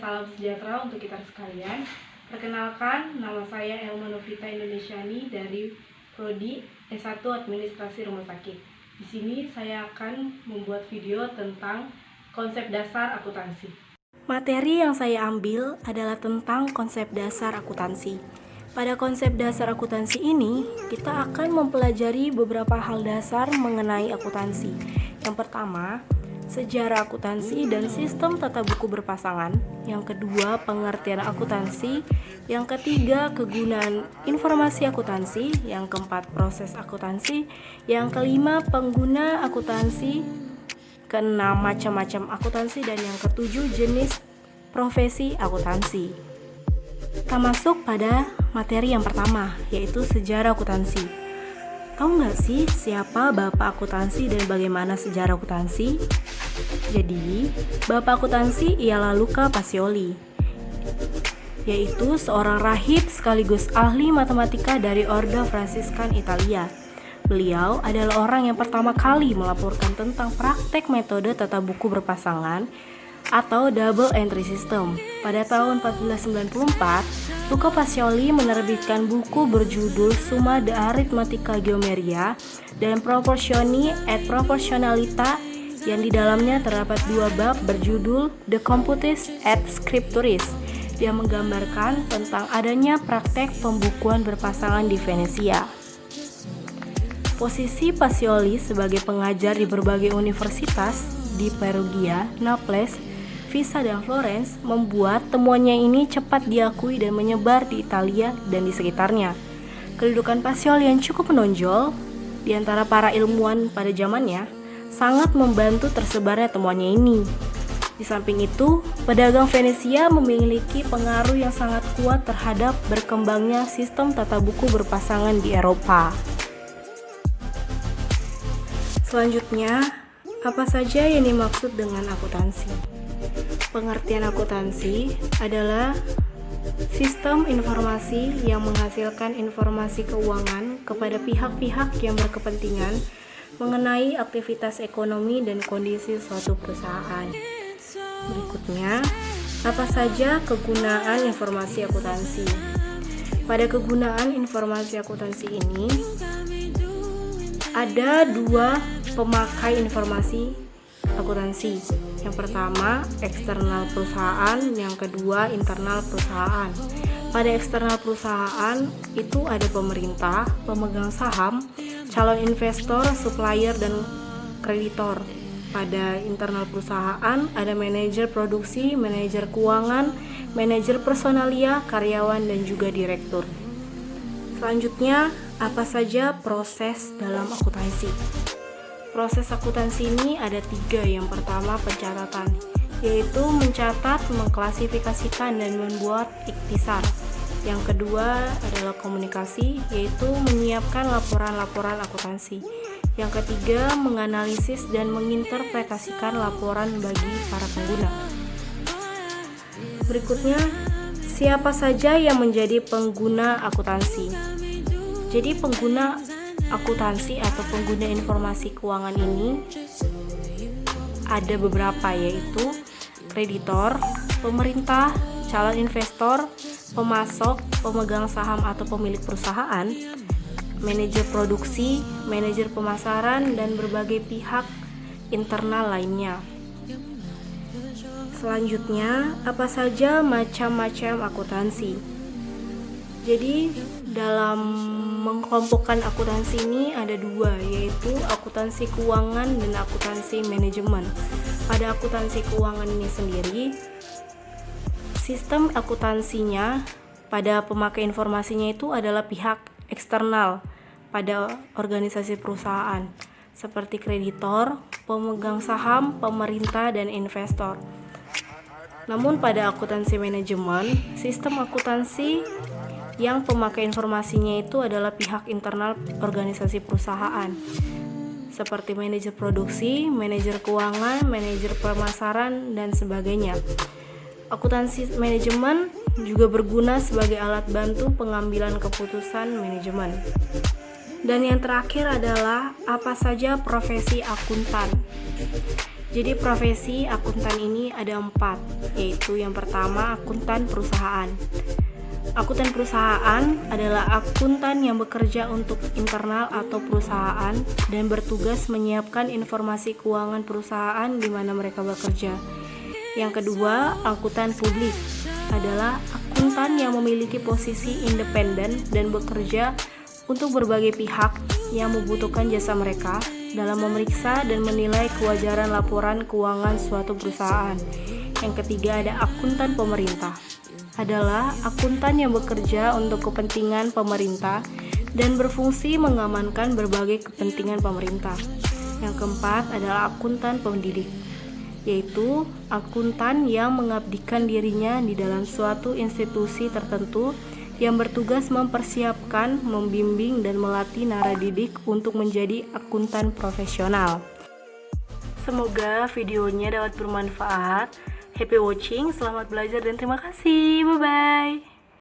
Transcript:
salam sejahtera untuk kita sekalian. Perkenalkan, nama saya Elma Novita Indonesiani dari Prodi S1 Administrasi Rumah Sakit. Di sini saya akan membuat video tentang konsep dasar akuntansi. Materi yang saya ambil adalah tentang konsep dasar akuntansi. Pada konsep dasar akuntansi ini, kita akan mempelajari beberapa hal dasar mengenai akuntansi. Yang pertama, sejarah akuntansi dan sistem tata buku berpasangan. Yang kedua, pengertian akuntansi. Yang ketiga, kegunaan informasi akuntansi. Yang keempat, proses akuntansi. Yang kelima, pengguna akuntansi. Keenam, macam-macam akuntansi. Dan yang ketujuh, jenis profesi akuntansi. Kita masuk pada materi yang pertama, yaitu sejarah akuntansi. Tahu nggak sih siapa Bapak Akuntansi dan bagaimana sejarah akuntansi? Jadi, Bapak Akuntansi ialah Luca Pacioli, yaitu seorang rahib sekaligus ahli matematika dari Ordo Fransiskan Italia. Beliau adalah orang yang pertama kali melaporkan tentang praktek metode tata buku berpasangan atau double entry system. Pada tahun 1494, Luca Pacioli menerbitkan buku berjudul Summa de Arithmetica Geometria dan Proportioni et Proportionalita, yang di dalamnya terdapat dua bab berjudul De Computis et Scripturis, yang menggambarkan tentang adanya praktek pembukuan berpasangan di Venesia. Posisi Pacioli sebagai pengajar di berbagai universitas di Perugia, Naples, Pisa, dan Florence membuat temuannya ini cepat diakui dan menyebar di Italia dan di sekitarnya. Kedudukan Pacioli yang cukup menonjol di antara para ilmuwan pada zamannya sangat membantu tersebarnya temuannya ini. Di samping itu, pedagang Venesia memiliki pengaruh yang sangat kuat terhadap berkembangnya sistem tata buku berpasangan di Eropa. Selanjutnya, apa saja yang dimaksud dengan akuntansi? Pengertian akuntansi adalah sistem informasi yang menghasilkan informasi keuangan kepada pihak-pihak yang berkepentingan mengenai aktivitas ekonomi dan kondisi suatu perusahaan. Berikutnya, apa saja kegunaan informasi akuntansi? Pada kegunaan informasi akuntansi ini, ada dua pemakai informasi akuntansi. Yang pertama, eksternal perusahaan, yang kedua, internal perusahaan. Pada eksternal perusahaan itu ada pemerintah, pemegang saham, calon investor, supplier, dan kreditor. Pada internal perusahaan ada manajer produksi, manajer keuangan, manajer personalia, karyawan, dan juga direktur. Selanjutnya, apa saja proses dalam akuntansi? Proses akuntansi ini ada tiga. Yang pertama, pencatatan, yaitu mencatat, mengklasifikasikan, dan membuat ikhtisar. Yang kedua adalah komunikasi, yaitu menyiapkan laporan-laporan akuntansi. Yang ketiga, menganalisis dan menginterpretasikan laporan bagi para pengguna. Berikutnya, siapa saja yang menjadi pengguna akuntansi? Jadi pengguna akuntansi atau pengguna informasi keuangan ini ada beberapa, yaitu kreditor, pemerintah, calon investor, pemasok, pemegang saham atau pemilik perusahaan, manajer produksi, manajer pemasaran, dan berbagai pihak internal lainnya. Selanjutnya, apa saja macam-macam akuntansi? Jadi, dalam mengkelompokkan akuntansi ini ada dua, yaitu akuntansi keuangan dan akuntansi manajemen. Pada akuntansi keuangan ini sendiri, sistem akuntansinya pada pemakai informasinya itu adalah pihak eksternal pada organisasi perusahaan, seperti kreditor, pemegang saham, pemerintah, dan investor. Namun pada akuntansi manajemen, sistem akuntansi yang pemakai informasinya itu adalah pihak internal organisasi perusahaan, seperti manajer produksi, manajer keuangan, manajer pemasaran, dan sebagainya. Akuntansi manajemen juga berguna sebagai alat bantu pengambilan keputusan manajemen. Dan yang terakhir adalah apa saja profesi akuntan. Jadi profesi akuntan ini ada 4, yaitu yang pertama akuntan perusahaan. Akuntan perusahaan adalah akuntan yang bekerja untuk internal atau perusahaan dan bertugas menyiapkan informasi keuangan perusahaan di mana mereka bekerja. Yang kedua, akuntan publik adalah akuntan yang memiliki posisi independen dan bekerja untuk berbagai pihak yang membutuhkan jasa mereka dalam memeriksa dan menilai kewajaran laporan keuangan suatu perusahaan. Yang ketiga ada akuntan pemerintah, adalah akuntan yang bekerja untuk kepentingan pemerintah dan berfungsi mengamankan berbagai kepentingan pemerintah. Yang keempat adalah akuntan pendidik, yaitu akuntan yang mengabdikan dirinya di dalam suatu institusi tertentu yang bertugas mempersiapkan, membimbing, dan melatih naradidik untuk menjadi akuntan profesional. Semoga videonya dapat bermanfaat. Happy watching, selamat belajar, dan terima kasih. Bye-bye.